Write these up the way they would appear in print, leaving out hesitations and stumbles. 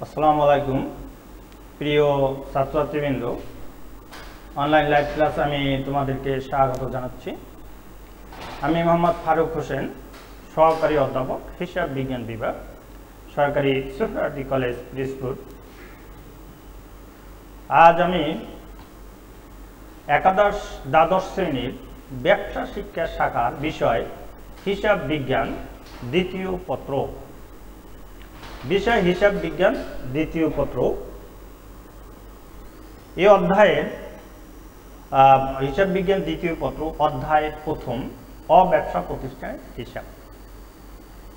আসসালামু আলাইকুম প্রিয় ছাত্রছাত্রীবৃন্দ, অনলাইন লাইভ ক্লাস আমি তোমাদেরকে স্বাগত জানাচ্ছি। আমি মোহাম্মদ ফারুক হোসেন, সহকারী অধ্যাপক, হিসাব বিজ্ঞান বিভাগ, সরকারি সোহরাওয়ার্দী কলেজ পিরোজপুর। আজ আমি দ্বাদশ শ্রেণীর ব্যবসা শিক্ষা শাখার বিষয় হিসাব বিজ্ঞান দ্বিতীয় পত্র, বিষয় হিসাব বিজ্ঞান দ্বিতীয় পত্র। এই অধ্যায়ের হিসাব বিজ্ঞান দ্বিতীয় পত্র অধ্যায়ের প্রথম অব্যবসা প্রতিষ্ঠানের হিসাব।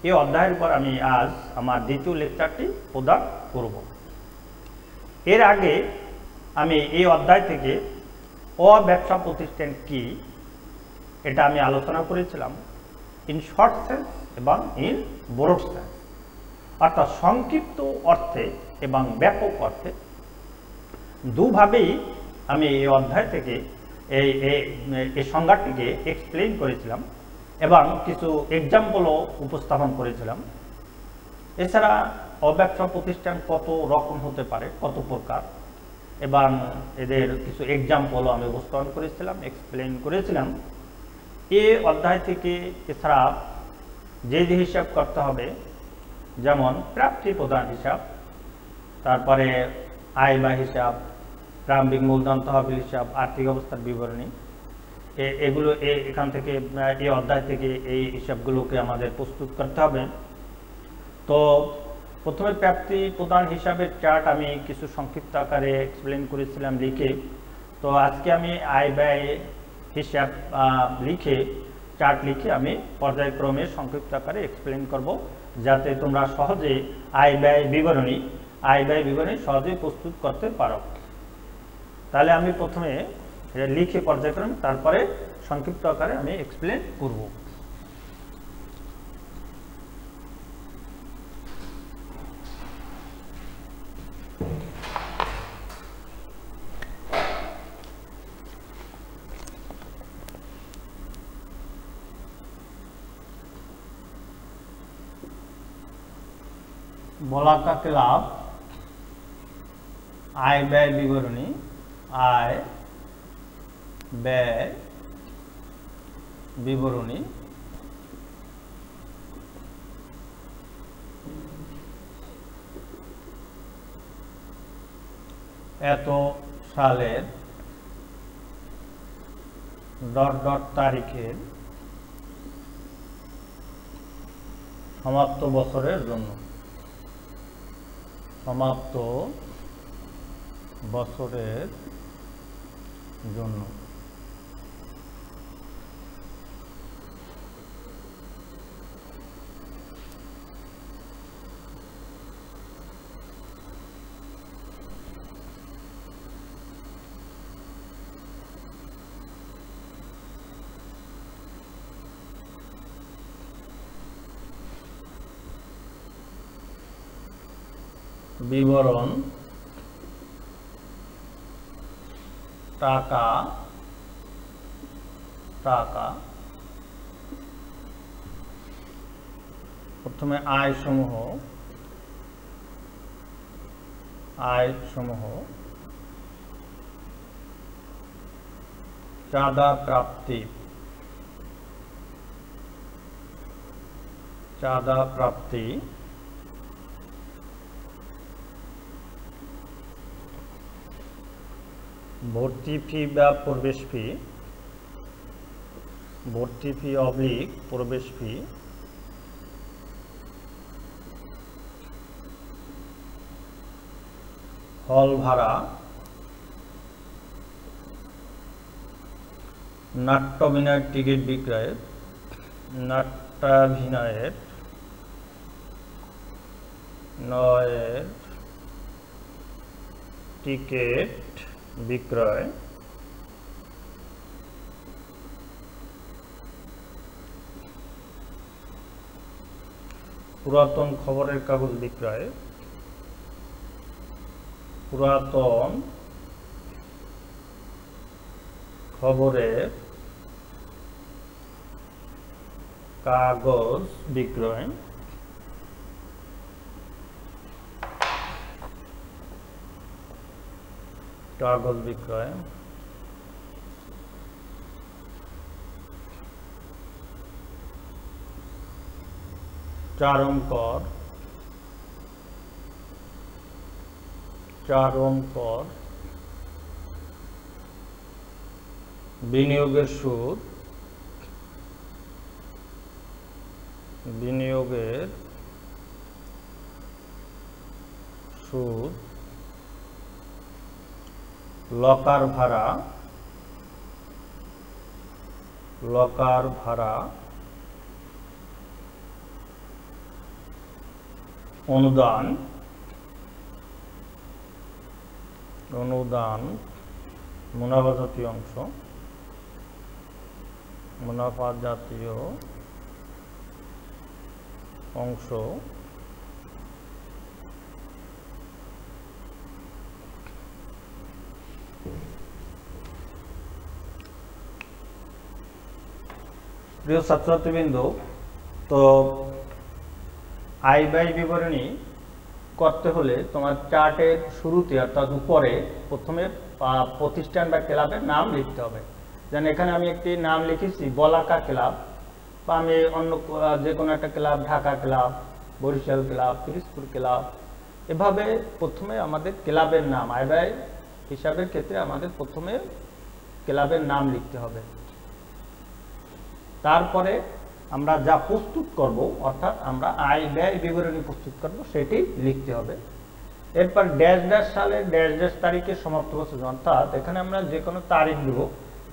এই অধ্যায়ের উপর আমি আজ আমার দ্বিতীয় লেকচারটি প্রদান করব। এর আগে আমি এই অধ্যায় থেকে অব্যবসা প্রতিষ্ঠান কি এটা আমি আলোচনা করেছিলাম ইন শর্ট সেন্স এবং ইন ব্রড সেন্স, অর্থাৎ সংক্ষিপ্ত অর্থে এবং ব্যাপক অর্থে দুভাবেই আমি এই অধ্যায় থেকে এই সংজ্ঞাটিকে এক্সপ্লেইন করেছিলাম এবং কিছু এক্সাম্পলও উপস্থাপন করেছিলাম। এছাড়া অব্যবসা প্রতিষ্ঠান কত রকম হতে পারে, কত প্রকার, এবং এদের কিছু এক্সাম্পলও আমি উপস্থাপন করেছিলাম, এক্সপ্লেইন করেছিলাম। এই অধ্যায় থেকে এছাড়া যে হিসাব করতে হবে, যেমন প্রাপ্তি প্রদান হিসাব, তারপরে আয় ব্যয় হিসাব, প্রারম্ভিক মূলধন তহবিল হিসাব, আর্থিক অবস্থার বিবরণী, এগুলো এখান থেকে এই অধ্যায় থেকে এই হিসাবগুলোকে আমাদের প্রস্তুত করতে হবে। তো প্রথমে প্রাপ্তি প্রদান হিসাবের চার্ট আমি কিছু সংক্ষিপ্ত আকারে এক্সপ্লেন করেছিলাম লিখে। তো আজকে আমি আয় ব্যয় হিসাব চার্ট লিখে আমি পর্যায়ক্রমে সংক্ষিপ্ত আকারে এক্সপ্লেন করব, যাতে তোমরা সহজে আয় ব্যয় বিবরণী সহজেই প্রস্তুত করতে পারো। তাহলে আমি প্রথমে এটা লিখে পর্যায়ক্রমে তারপরে সংক্ষিপ্ত আকারে আমি এক্সপ্লেন করব। বলাকাকে লাভ, আয় ব্যয় বিবরণী, আয় ব্যয় বিবরণী, এত সালের ... তারিখের সমাপ্ত বছরের জন্য, সমাপ্ত বছরের জন্য। বিবরণ টাকা প্রথমে আয় সমূহ চাঁদা প্রাপ্তি, ভর্তি ফি বা প্রবেশ ফি, প্রবেশ ফি, হল ভাড়া, নাট্যাভিনয়ের টিকিট বিক্রয়ের, টিকিট বিক্রয়, পুরাতন খবরের কাগজ বিক্রয়, পুরাতন খবরের কাগজ বিক্রয়, কাগজ বিক্রয়, চারণ কর, বিনিয়োগের সুদ, লকার ভাড়া, অনুদান, মুনাফা জাতীয় অংশ, প্রিয় ছাত্রছাত্রীবৃন্দ, তো আয় ব্যয় বিবরণী করতে হলে তোমার চার্টের শুরুতে অর্থাৎ উপরে প্রথমে প্রতিষ্ঠান বা ক্লাবের নাম লিখতে হবে। যেন এখানে আমি একটি নাম লিখেছি বলাকা ক্লাব, বা আমি অন্য যে কোনো একটা club, Dhaka club, Barishal club, Pirojpur club, এভাবে প্রথমে আমাদের ক্লাবের নাম, আয় ব্যয় হিসাবের ক্ষেত্রে আমাদের প্রথমে ক্লাবের নাম লিখতে হবে। তারপরে আমরা যা প্রস্তুত করব, অর্থাৎ আমরা আয় ব্যয় বিবরণী প্রস্তুত করব, সেটি লিখতে হবে। এরপর ড্যাশ ড্যাশ সালে ড্যাশ ড্যাশ তারিখে সমাপ্ত বছর, অর্থাৎ এখানে আমরা যে কোনো তারিখ দেব,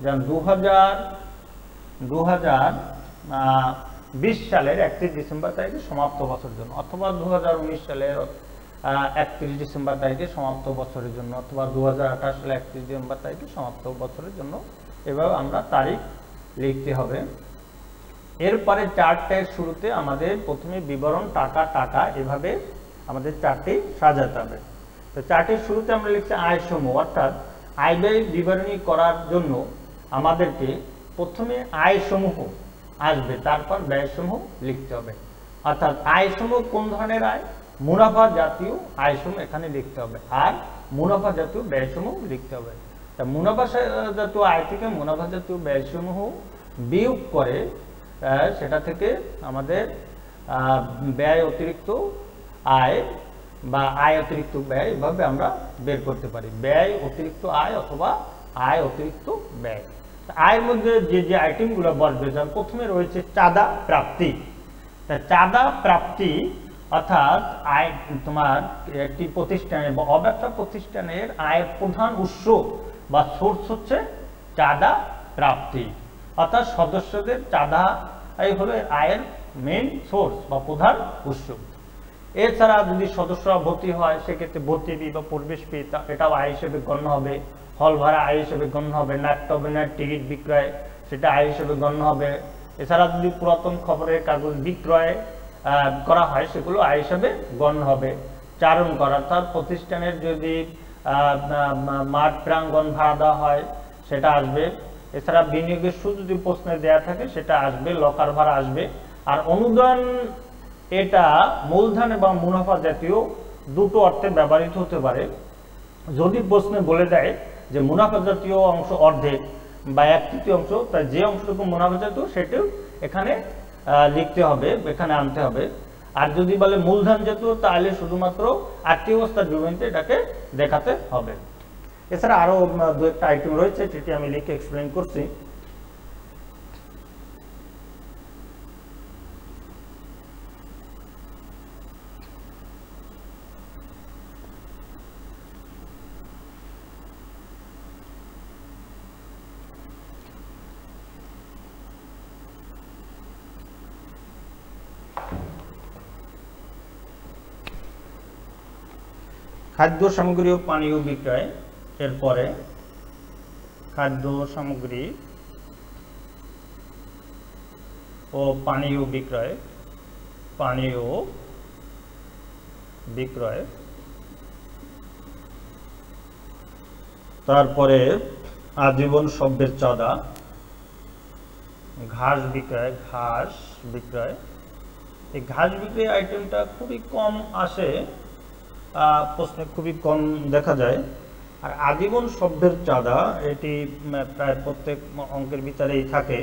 যেমন 2020 সালের 31 ডিসেম্বর তারিখে সমাপ্ত বছরের জন্য, অথবা 2019 সালের 31 ডিসেম্বর তারিখে সমাপ্ত বছরের জন্য, অথবা 2028 সালের 31 ডিসেম্বর তারিখে সমাপ্ত বছরের জন্য, এভাবে আমরা তারিখ লিখতে হবে। এরপরে চার্টের শুরুতে আমাদের প্রথমে বিবরণ, টাকা, এভাবে আমাদের চার্টটি সাজাতে হবে। তো চার্টের শুরুতে আমরা লিখছি আয়সমূহ, অর্থাৎ আয় ব্যয় বিবরণী করার জন্য আমাদেরকে প্রথমে আয়সমূহ আসবে, তারপর ব্যয়সমূহ লিখতে হবে। অর্থাৎ আয়সমূহ কোন ধরনের আয়? মুনাফা জাতীয় আয়সমূহ এখানে লিখতে হবে, আর মুনাফা জাতীয় ব্যয়সমূহ লিখতে হবে। তা মুনাফা জাতীয় আয় থেকে মুনাফা জাতীয় ব্যয়সমূহ বিয়োগ করে সেটা থেকে আমাদের ব্যয় অতিরিক্ত আয় বা আয় অতিরিক্ত ব্যয়, এভাবে আমরা বের করতে পারি। ব্যয় অতিরিক্ত আয় অথবা আয় অতিরিক্ত ব্যয়। আয়ের মধ্যে যে যে আইটেমগুলো বসবে, যেমন প্রথমে রয়েছে চাঁদা প্রাপ্তি। চাঁদা প্রাপ্তি অর্থাৎ আয়, তোমার একটি প্রতিষ্ঠানের বা অব্যবসা প্রতিষ্ঠানের আয়ের প্রধান উৎস বা সোর্স হচ্ছে চাঁদা প্রাপ্তি, অর্থাৎ সদস্যদের চাঁদা এই হলো আয়ের মেইন সোর্স বা প্রধান উৎস। এছাড়া যদি সদস্যরা ভর্তি হয়, সেক্ষেত্রে ভর্তি ফি বা প্রবেশ ফি, এটাও আয় হিসেবে গণ্য হবে। হল ভাড়া আয় হিসেবে গণ্য হবে। নাট্য অভিনয়ের টিকিট বিক্রয়, সেটা আয় হিসেবে গণ্য হবে। এছাড়া যদি পুরাতন খবরের কাগজ বিক্রয় করা হয়, সেগুলো আয় হিসেবে গণ্য হবে। চারণ করা, অর্থাৎ প্রতিষ্ঠানের যদি মাঠ প্রাঙ্গণ ভাড়া দেওয়া হয়, সেটা আসবে। এছাড়া বিনিয়োগের সুদ যদি প্রশ্নে দেওয়া থাকে, সেটা আসবে। লকার ভাড়া আসবে। আর অনুদান, এটা মূলধন এবং মুনাফা জাতীয় দুটো অর্থে ব্যবহৃত হতে পারে। যদি প্রশ্নে বলে দেয় যে মুনাফা জাতীয় অংশ অর্ধেক বা 1/3 অংশ, তাই যে অংশটুকু মুনাফা জাতীয় সেটাও এখানে লিখতে হবে, এখানে আনতে হবে। আর যদি বলে মূলধন জাতীয়, তাহলে শুধুমাত্র আর্থিক অবস্থার বিবরণীতে এটাকে দেখাতে হবে। এছাড়া আরো দু একটা আইটেম রয়েছে, যেটি আমি লিখে এক্সপ্লেন করছি। খাদ্য সামগ্রী ও পানীয় বিক্রয়। এরপরে খাদ্য সামগ্রী ও পানীয় বিক্রয়, তারপরে আজীবন সভ্যের চাঁদা, ঘাস বিক্রয়। এই ঘাস বিক্রয় আইটেমটা খুবই কম আসে, প্রশ্নে খুবই কম দেখা যায়। আর আজীবন সভ্যের চাঁদা এটি প্রায় প্রত্যেক অঙ্কের বিচারেই থাকে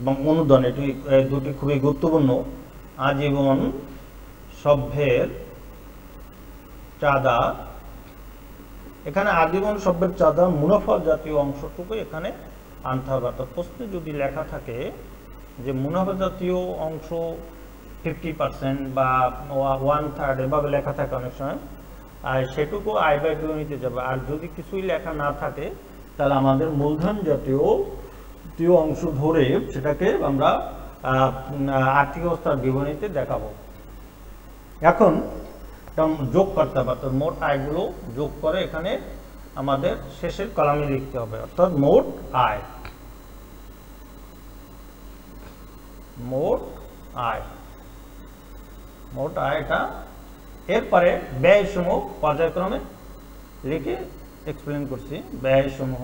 এবং অনুদান, এটি দুটি খুবই গুরুত্বপূর্ণ। আজীবন সভ্যের চাঁদা, এখানে আজীবন সভ্যের চাঁদা মুনাফা জাতীয় অংশটুকু এখানে আনতে হবে। অর্থাৎ প্রশ্নে যদি লেখা থাকে যে মুনাফা জাতীয় অংশ 50% বা 1/3 এভাবে লেখা থাকে অনেক সময়, আর সেটুকু আয় ব্যয় বিবরণীতে যাবে। আর যদি কিছুই লেখা না থাকে তাহলে আমাদের মূলধন জাতীয় অংশ ধরে সেটাকে আমরা আর্থিক অবস্থার বিবরণীতে দেখাবো। এখন যোগ করতে হবে, অর্থাৎ মোট আয়গুলো যোগ করে এখানে আমাদের শেষের কলামে লিখতে হবে, অর্থাৎ মোট আয়, মোট আয়, মোট আয়টা। এরপরে ব্যয় সমূহ পর্যায়ক্রমে লিখে এক্সপ্লেন করছি। ব্যয় সমূহ,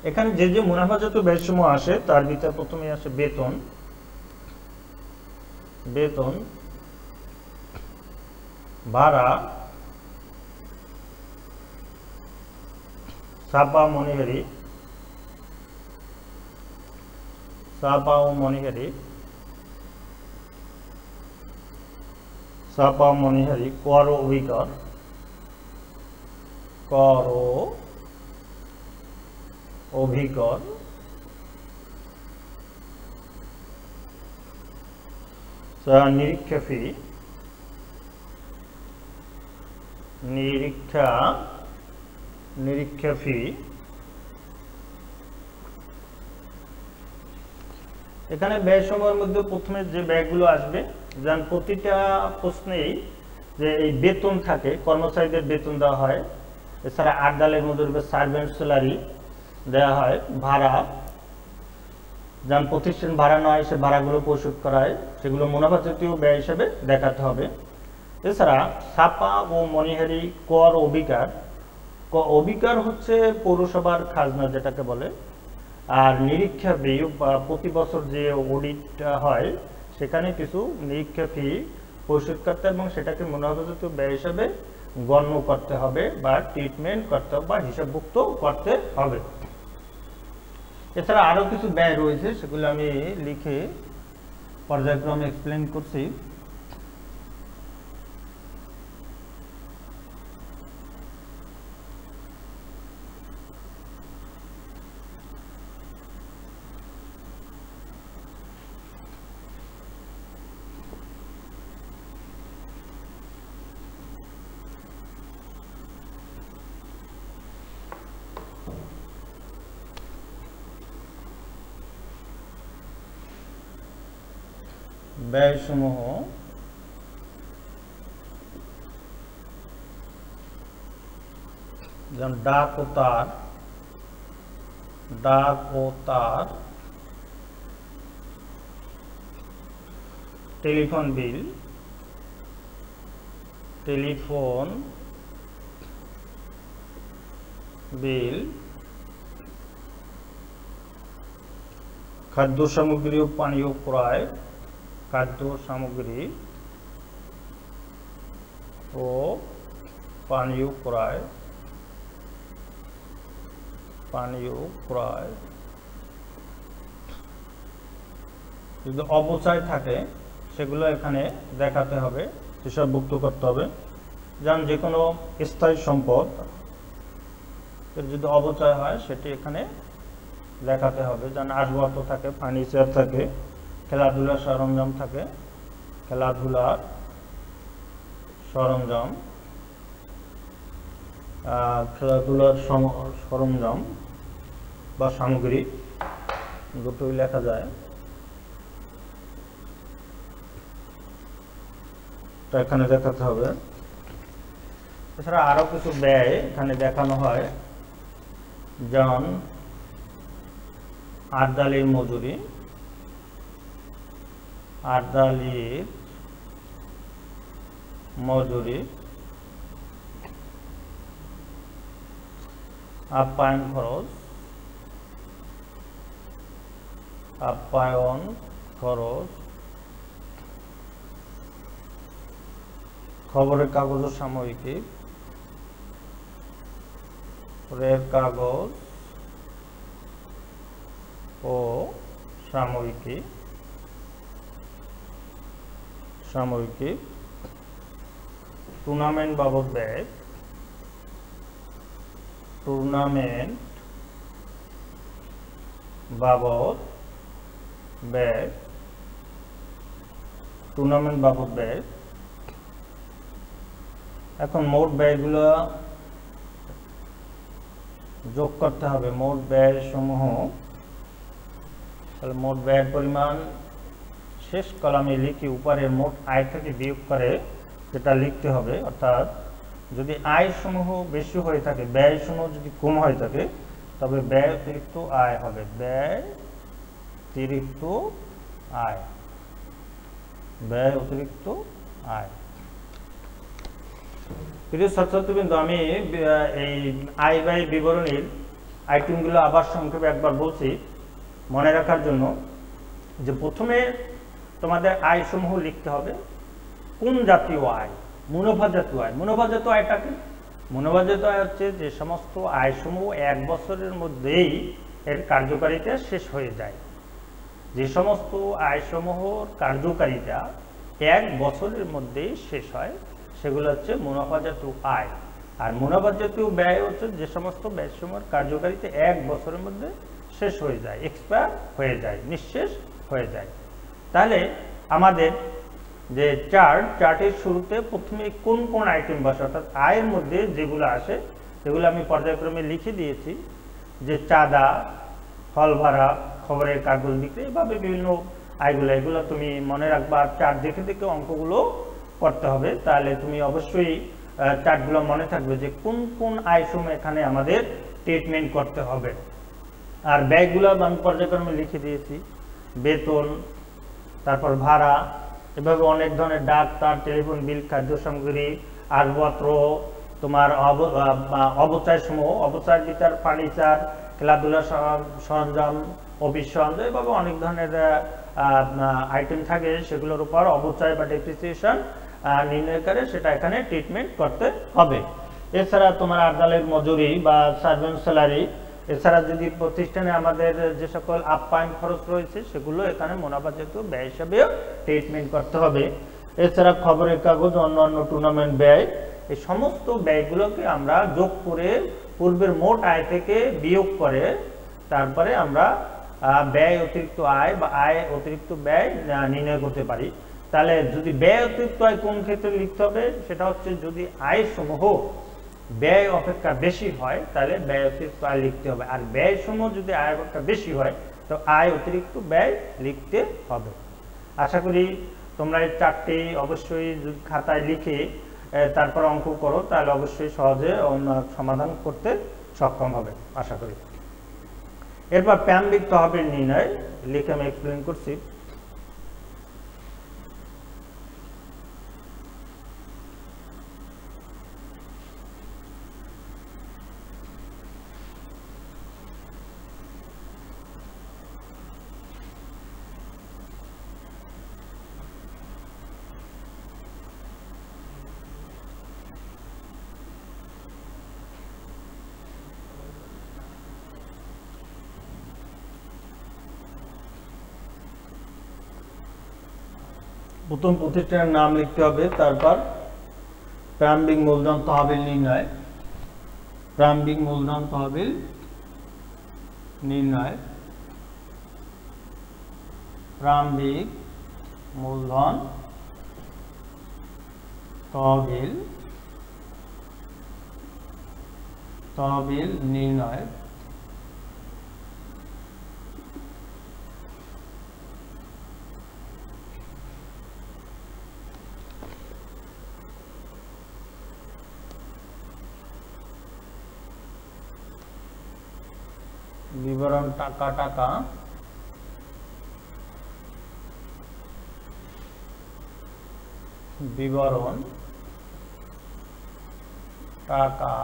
এখানে যে যে মুনাফাজাত ব্যয় সমূহ আসে তার ভিতরে প্রথমে আসে বেতন, বেতন, ভাড়া, ছাপা মনিহারি, ছাপা ও মনিহারি, ছাপা মনিহারি, কর ও অভিকর, কর ও অভিকর, নিরীক্ষা ফি, নিরীক্ষা ফি। এখানে ব্যয় সমূহের মধ্যে প্রথমে যে ব্যয়গুলো আসবে, যেমন প্রতিটা প্রশ্নেই যে এই বেতন থাকে, কর্মচারীদের বেতন দেওয়া হয়, এছাড়া আটদালের মজুরি বা সার্ভেন্ট স্যালারি দেওয়া হয়, ভাড়া, যেমন প্রতিষ্ঠান ভাড়া নয় সে ভাড়াগুলো পরিশোধ করায়, সেগুলো মুনাফা জাতীয় ব্যয় হিসেবে দেখাতে হবে। এছাড়া ছাপা ও মনিহারি, কর অভিকার, অভিকার হচ্ছে পৌরসভার খাজনা যেটাকে বলে, আর নিরীক্ষা ফি বা প্রতি বছর যে অডিট হয় সেখানে কিছু নিরীক্ষা ফি পরিশোধ করতে এবং সেটাকে মুনাফাজাত ব্যয় হিসাবে গণ্য করতে হবে বা ট্রিটমেন্ট করতে হবে বা হিসাবভুক্ত করতে হবে। এছাড়া আরও কিছু ব্যয় রয়েছে, সেগুলো আমি লিখে পর্যায়ক্রমে এক্সপ্লেন করছি। ব্যয়সমূহ যেমন ডাক ও তার, টেলিফোন বিল, খাদ্য সামগ্রী ও পানীয় ক্রয়, খাদ্য সামগ্রী ও পানীয় ক্রয়, যদি অপচয় থাকে সেগুলো এখানে দেখাতে হবে, হিসাবভুক্ত করতে হবে। যেমন যে কোনো স্থায়ী সম্পদ যদি অপচয় হয় সেটি এখানে দেখাতে হবে। যেমন আসবাবপত্র থাকে, ফার্নিচার থাকে, খেলাধুলার সরঞ্জাম থাকে, খেলাধুলার সরঞ্জাম, বা সামগ্রী দুটোই লেখা যায়, তা এখানে দেখাতে হবে। এছাড়া আরো কিছু ব্যয় এখানে দেখানো হয়, যেমন আটদালির মজুরি, আপ্যায়ন খরচ, খবরের কাগজ ও সাময়িকী, রেল কাগজ ও সাময়িকী টুর্নামেন্ট বাবদ ব্যয় এখন মোট ব্যয়গুলো যোগ করতে হবে। মোট ব্যয় সমূহ, তাহলে মোট ব্যয়ের পরিমাণ শেষ কলামে লিখে উপরে মোট আয় থেকে বিয়োগ করে যেটা লিখতে হবে। অর্থাৎ যদি আয় সমূহ বেশি হয়ে থাকে, ব্যয় সমূহ যদি কম হয়ে থাকে, তবে ব্যয় অতিরিক্ত আয় হবে। ব্যয় অতিরিক্ত আয়। প্রিয় ছাত্রছাত্রীবৃন্দ, আমি এই আয় ব্যয় বিবরণীর আইটেমগুলো আবার সংক্ষেপে একবার বলছি মনে রাখার জন্য, যে প্রথমে তোমাদের আয় সমূহ লিখতে হবে কোন জাতীয় আয়। মুনাফা জাতীয় আয়। মুনাফা জাতীয় আয়টা কি? মুনাফা জাতীয় আয় হচ্ছে যে সমস্ত আয় সমূহ 1 বছরের মধ্যেই এর কার্যকারিতা শেষ হয়ে যায়। যে সমস্ত আয় সমূহর কার্যকারিতা 1 বছরের মধ্যেই শেষ হয় সেগুলো হচ্ছে মুনাফা জাতীয় আয়। আর মুনাফা জাতীয় ব্যয় হচ্ছে যে সমস্ত ব্যয় সমূহের কার্যকারিতা 1 বছরের মধ্যে শেষ হয়ে যায়, এক্সপায়ার হয়ে যায়, নিঃশেষ হয়ে যায়। তাহলে আমাদের যে চার্টের শুরুতে প্রথমে কোন কোন আইটেম বসে, অর্থাৎ আয়ের মধ্যে যেগুলো আসে সেগুলো আমি পর্যায়ক্রমে লিখে দিয়েছি, যে চাঁদা, হল ভাড়া, খবরের কাগজ বিক্রি, এভাবে বিভিন্ন আয়গুলো, এগুলো তুমি মনে রাখবা। চার্ট দেখে দেখে অঙ্কগুলো করতে হবে, তাহলে তুমি অবশ্যই চার্টগুলো মনে থাকবে যে কোন কোন আয় সমূহ এখানে আমাদের ট্রিটমেন্ট করতে হবে। আর ব্যয়গুলো আমি পর্যায়ক্রমে লিখে দিয়েছি, বেতন, তারপর ভাড়া, এভাবে অনেক ধরনের ডাক্তার, টেলিফোন বিল, খাদ্য সামগ্রী, আসবাবপত্র, তোমার অবচয় সমূহ, অবচয় বিচার, ফার্নিচার, খেলাধুলার সরঞ্জাম, অফিস সরঞ্জাম, এভাবে অনেক ধরনের আইটেম থাকে, সেগুলোর উপর অবচয় বা ডেপ্রিসিয়েশন নির্ণয় করে সেটা এখানে ট্রিটমেন্ট করতে হবে। এছাড়া তোমার আদালত মজুরি বা সার্ভেন্ট স্যালারি, এছাড়া যদি প্রতিষ্ঠানে আমাদের যে সকল আপ্যায়ন খরচ রয়েছে সেগুলো এখানে মুনাফা জাতীয় ব্যয় হিসাবেও ট্রিটমেন্ট করতে হবে। এছাড়া খবরের কাগজ, অন্যান্য টুর্নামেন্ট ব্যয়, এই সমস্ত ব্যয়গুলোকে আমরা যোগ করে পূর্বের মোট আয় থেকে বিয়োগ করে তারপরে আমরা ব্যয় অতিরিক্ত আয় বা আয় অতিরিক্ত ব্যয় নির্ণয় করতে পারি। তাহলে যদি ব্যয় অতিরিক্ত আয় কোন ক্ষেত্রে লিখতে হবে, সেটা হচ্ছে যদি আয় সমূহ ব্যয় অপেক্ষা বেশি হয় তাহলে ব্যয় অতিরিক্ত আয় লিখতে হবে। আর ব্যয় সমূহ যদি আয় অপেক্ষা বেশি হয় তো আয় অতিরিক্ত ব্যয় লিখতে হবে। আশা করি তোমরা এই চারটি অবশ্যই যদি খাতায় লিখে তারপর অঙ্ক করো তাহলে অবশ্যই সহজে সমাধান করতে সক্ষম হবে আশা করি। এরপর প্রারম্ভিক তহবিল নির্ণয় লিখে আমি এক্সপ্লেন করছি। প্রথম প্রতিষ্ঠানের নাম লিখতে হবে, তারপর প্রারম্ভিক মূলধন তহবিল নির্ণয়, প্রারম্ভিক মূলধন তহবিল নির্ণয়, প্রারম্ভিক মূলধন তহবিল নির্ণয়, বিবরণ টাকা বিবরণ টাকা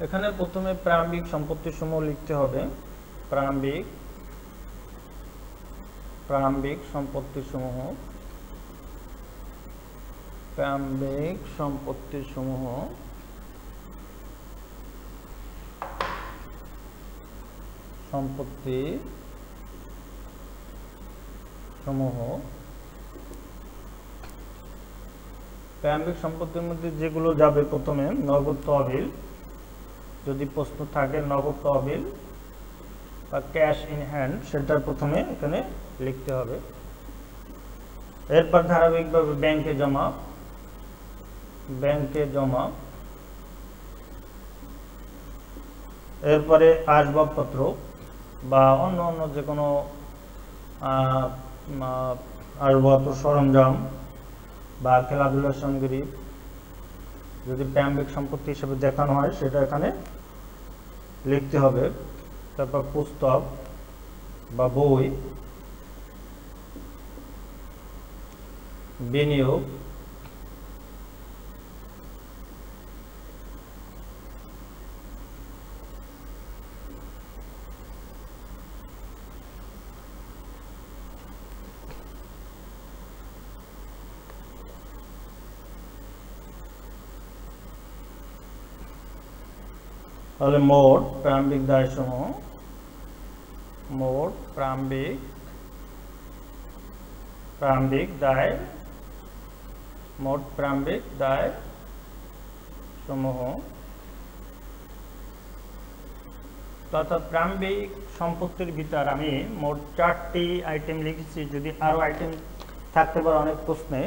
এখানে প্রথমে প্রারম্ভিক সম্পত্তি সমূহ লিখতে হবে। প্রারম্ভিক সম্পত্তি সমূহ প্রারম্ভিক সম্পত্তি সমূহ প্রারম্ভিক সম্পত্তির মধ্যে যেগুলো যাবে, প্রথমে নগদ তহবিল, যদি প্রশ্ন থাকে নগদ তহবিল বা ক্যাশ ইন হ্যান্ড, সেটা প্রথমে এখানে লিখতে হবে। এরপর ধারাবাহিকভাবে ব্যাংকে জমা, এরপরে আসবাবপত্র বা অন্য যে কোনো আসবাবপত্র, সরঞ্জাম বা খেলাধুলার সামগ্রী যদি প্রারম্ভিক সম্পত্তি হিসেবে দেখানো হয় সেটা এখানে লিখতে হবে। তারপর পুস্তক বা বই, বিনিয়োগ, তাহলে মোট প্রারম্ভিক দায়সমূহ, মোট প্রারম্ভিক দায় সমূহ, অর্থাৎ প্রারম্ভিক সম্পত্তির ভিতর আমি মোট 4টি আইটেম লিখেছি। যদি আরো আইটেম থাকতে পারে অনেক প্রশ্নে,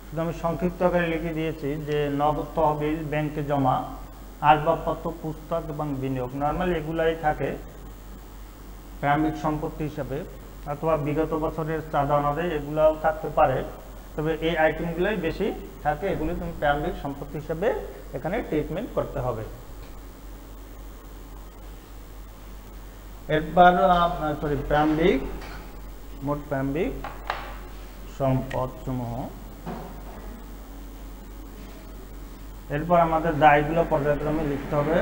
শুধু আমি সংক্ষিপ্ত আকারে লিখে দিয়েছি যে নগদ তহবিল, ব্যাংকে জমা, আসবাবপত্র, পুস্তক এবং বিনিয়োগ। নর্মালি এগুলাই থাকে প্রারম্ভিক সম্পত্তি হিসাবে, অথবা বিগত বছরের চাঁদা অনুযায়ী এগুলাও থাকতে পারে, তবে এই আইটেমগুলোই বেশি থাকে। এগুলি তুমি প্রারম্ভিক সম্পত্তি হিসাবে এখানে ট্রিটমেন্ট করতে হবে। এরপর মোট প্রারম্ভিক সম্পদ সমূহ। এরপর আমাদের দায়গুলো পর্যায়ক্রমে লিখতে হবে।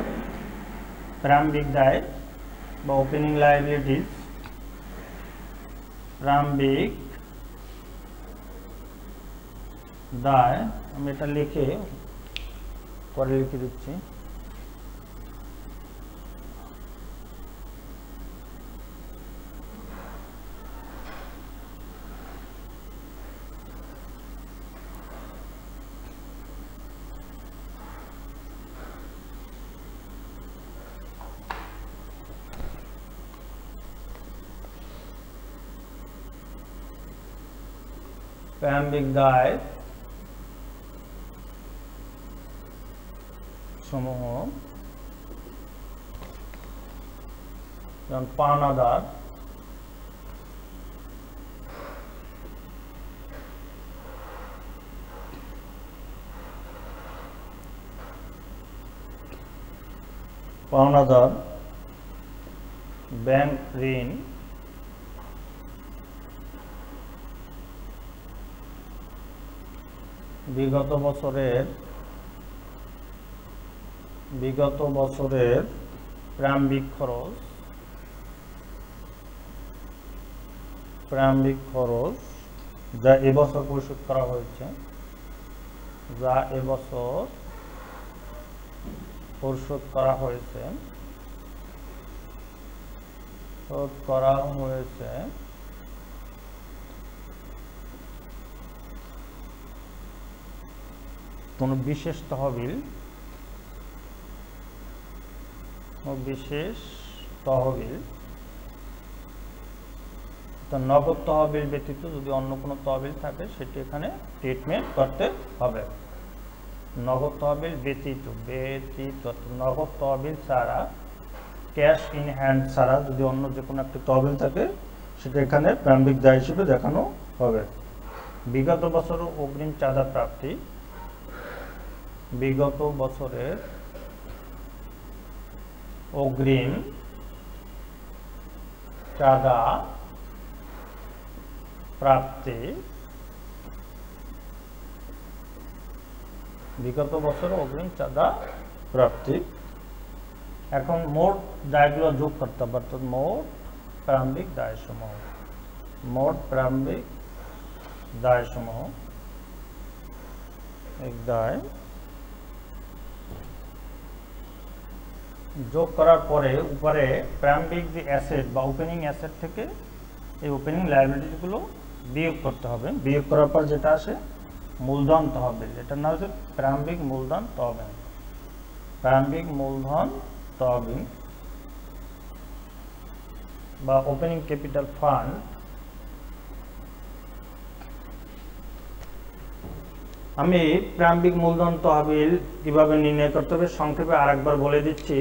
প্রারম্ভিক দায় বা ওপেনিং লায়াবিলিটিস, প্রারম্ভিক দায়, আমি এটা লিখে পরে লিখে দিচ্ছি। প্রারম্ভিক দায় সমূহ, যেমন পাওনাদার, ব্যাংক ঋণ, বিগত বছরের প্রারম্ভিক খরচ যা এবছর পরিশোধ করা হয়েছে, কোন বিশেষ তহবিল নগদ তহবিল ব্যতীত যদি অন্য কোনো তহবিল থাকে সেটি এখানে ট্রিটমেন্ট করতে হবে। নগদ তহবিল ব্যতীত নগদ তহবিল ছাড়া, ক্যাশ ইন হ্যান্ড ছাড়া যদি অন্য যে কোনো একটি তহবিল থাকে সেটা এখানে প্রারম্ভিক দায় হিসেবে দেখানো হবে। বিগত বছর অগ্রিম চাঁদা প্রাপ্তি, বিগত বছরের অগ্রিম চাঁদা প্রাপ্তি, এখন মোট দায়গুলো যোগ করতে হবে, অর্থাৎ মোট প্রারম্ভিক দায়সমূহ এক দায় যোগ করার পরে উপরে প্রারম্ভিক যে অ্যাসেট বা ওপেনিং অ্যাসেট থেকে এই ওপেনিং লায়াবিলিটিগুলো বিয়োগ করতে হবে। বিয়োগ করার পর যেটা আসে মূলধন তহবিল, এটার নাম হচ্ছে প্রারম্ভিক মূলধন তহবিল। প্রারম্ভিক মূলধন তহবিল বা ওপেনিং ক্যাপিটাল ফান্ড। আমি প্রারম্ভিক মূলধন তহবিল কিভাবে নির্ণয় করতে হবে সংক্ষেপে আরেকবার বলে দিচ্ছি।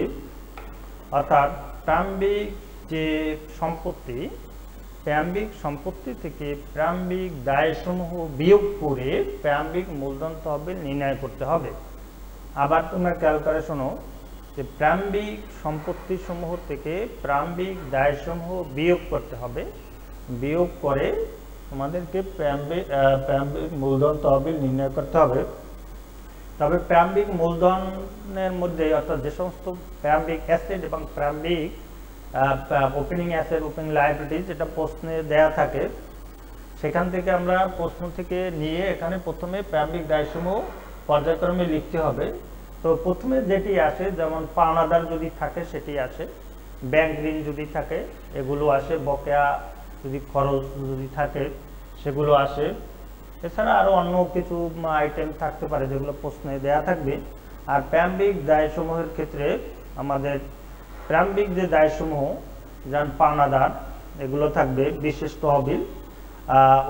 অর্থাৎ প্রারম্ভিক যে সম্পত্তি, প্রারম্ভিক সম্পত্তি থেকে প্রারম্ভিক দায়সমূহ বিয়োগ করে প্রারম্ভিক মূলধন তহবিল নির্ণয় করতে হবে। আবার তোমরা খেয়াল করে শোনো যে প্রারম্ভিক সম্পত্তি সমূহ থেকে প্রারম্ভিক দায়সমূহ বিয়োগ করতে হবে। বিয়োগ করে তোমাদেরকে প্রারম্ভিক মূলধন তহবিল নির্ণয় করতে হবে। তবে প্রারম্ভিক মূলধনের মধ্যে অর্থাৎ যে সমস্ত প্রারম্ভিক অ্যাসেট এবং প্রারম্ভিক ওপেনিং অ্যাসেট, ওপেনিং লায়াবিলিটিজ এটা প্রশ্নে দেয়া থাকে, সেখান থেকে আমরা প্রশ্ন থেকে নিয়ে এখানে প্রথমে প্রারম্ভিক দায়সমূহ পর্যায়ক্রমে লিখতে হবে। তো প্রথমে যেটি আসে, যেমন পাওনাদার যদি থাকে সেটি আসে, ব্যাংক ঋণ যদি থাকে এগুলো আসে, বকেয়া যদি খরচ যদি থাকে সেগুলো আসে। এছাড়া আরও অন্য কিছু আইটেম থাকতে পারে যেগুলো প্রশ্নে দেয়া থাকবে। আর প্রারম্ভিক দায়সমূহের ক্ষেত্রে আমাদের প্রারম্ভিক যে দায়সমূহ, যেমন পাওনাদার এগুলো থাকবে, বিশেষ তহবিল,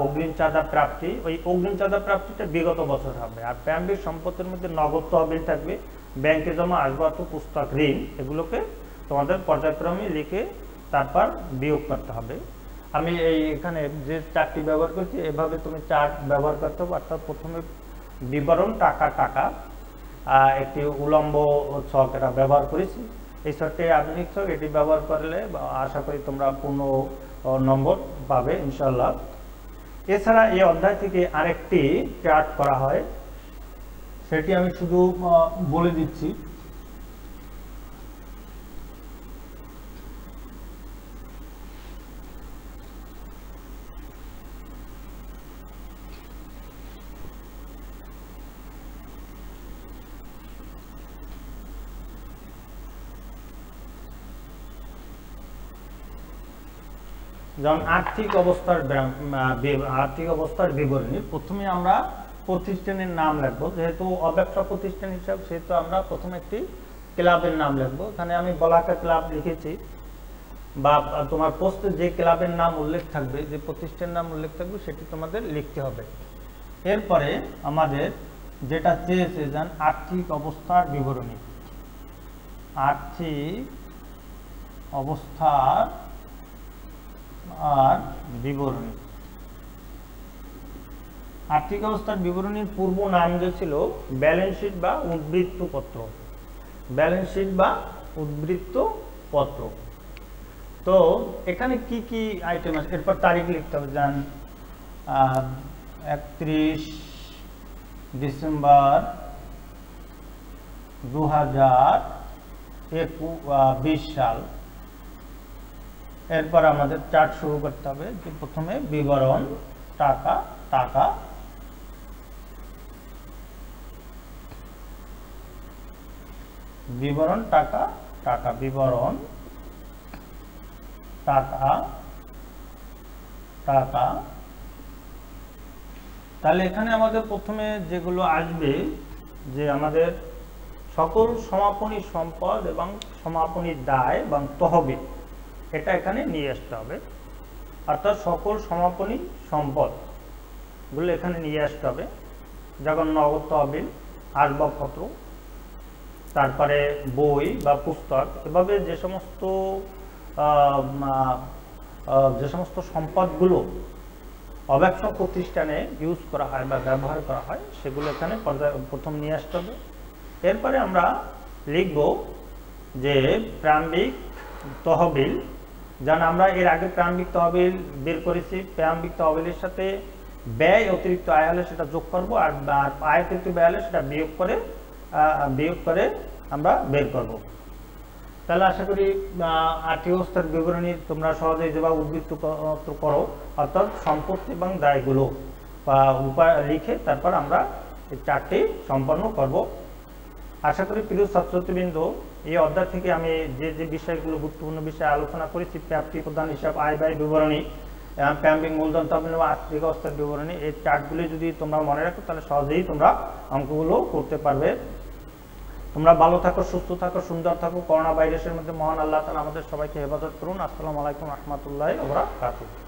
অগ্রিম চাঁদা প্রাপ্তি, ওই অগ্রিম চাঁদা প্রাপ্তিটা বিগত বছর হবে। আর প্রারম্ভিক সম্পত্তির মধ্যে নগদ তহবিল থাকবে, ব্যাংকে জমা আসবাবপত্র, পুস্তক, ঋণ, এগুলোকে তোমাদের পর্যায়ক্রমে লিখে তারপর বিয়োগ করতে হবে। আমি এখানে যে চার্টটি ব্যবহার করছি এভাবে তুমি চার্ট ব্যবহার করতে হবে। অর্থাৎ প্রথমে বিবরণ টাকা টাকা একটি উলম্ব ছক এটা ব্যবহার করেছি। এই ছকটি আধুনিক ছক, এটি ব্যবহার করলে আশা করি তোমরা পূর্ণ নম্বর পাবে ইনশাল্লাহ। এছাড়া এই অধ্যায় থেকে আরেকটি চার্ট করা হয়, সেটি আমি শুধু বলে দিচ্ছি। যেমন আর্থিক অবস্থার বিবরণী, প্রথমে আমরা প্রতিষ্ঠানের নাম লিখবো। যেহেতু অব্যবসা প্রতিষ্ঠান হিসাবে সেহেতু আমরা প্রথমে একটি ক্লাবের নাম লিখবো। এখানে আমি বলাকা ক্লাব লিখেছি, বা তোমার পোস্টে যে ক্লাবের নাম উল্লেখ থাকবে, যে প্রতিষ্ঠানের নাম উল্লেখ থাকবে সেটি তোমাদের লিখতে হবে। এরপরে আমাদের যেটা চেয়েছে যেন আর্থিক অবস্থার বিবরণী, আর্থিক অবস্থার আর বিবরণী। আর্থিক অবস্থার বিবরণীর পূর্ব নাম যে ছিল ব্যালেন্স শিট বা উদ্বৃত্ত পত্র, ব্যালেন্স শিট বা উদ্বৃত্ত পত্র। তো এখানে কি কি আইটেম আছে, এরপর তারিখ লিখতে হবে। যান 31 ডিসেম্বর 2020 সাল। এরপর আমাদের চার্ট শুরু করতে হবে, যে প্রথমে বিবরণ টাকা টাকা, বিবরণ টাকা টাকা, বিবরণ টাকা টাকা। তাহলে এখানে আমাদের প্রথমে যেগুলো আসবে, যে আমাদের সকল সমাপনী সম্পদ এবং সমাপনী দায় এবং তহবিল, এটা এখানে নিয়ে আসতে হবে। অর্থাৎ সকল সমাপনী সম্পদগুলো এখানে নিয়ে আসতে হবে, যেমন নগদ তহবিল, আসবাবপত্র, তারপরে বই বা পুস্তক, এভাবে যে সমস্ত সম্পদগুলো অব্যবসা প্রতিষ্ঠানে ইউজ করা হয় বা ব্যবহার করা হয় সেগুলো এখানে প্রথম নিয়ে আসতে হবে। এরপরে আমরা লিখব যে প্রারম্ভিক তহবিল, যেন আমরা এর আগে প্রারম্ভিক তহবিল বের করেছি, প্রারম্ভিক তহবিলের সাথে ব্যয় অতিরিক্ত আয় হলে সেটা যোগ করব, আর আয় অতিরিক্ত ব্যয় হলে সেটা বিয়োগ করে আমরা বের করব। তাহলে আশা করি আর্থিক অবস্থার বিবরণী তোমরা সহজেই যেভাবে উদ্বৃত্ত করো, অর্থাৎ সম্পত্তি এবং দায়গুলো লিখে তারপর আমরা এই চার্টটি সম্পন্ন করব। আশা করি প্রিয় ছাত্রছাত্রীবৃন্দ, এই অধ্যায় থেকে আমি যে বিষয়গুলো গুরুত্বপূর্ণ বিষয়ে আলোচনা করেছি, প্রাপ্তি প্রদান হিসাব, আয় ব্যয় বিবরণী, প্যাম্পিং মূলধন তহবিল আর্থিক অবস্থার বিবরণী, এই চার্টগুলি যদি তোমরা মনে রাখো তাহলে সহজেই তোমরা অঙ্কগুলো করতে পারবে। তোমরা ভালো থাকো, সুস্থ থাকো, সুন্দর থাকো। করোনা ভাইরাসের মধ্যে মহান আল্লাহ তাআলা আমাদের সবাইকে হেফাজত করুন। আসসালামু আলাইকুম ওয়া রাহমাতুল্লাহি ওয়া বারাকাতুহু।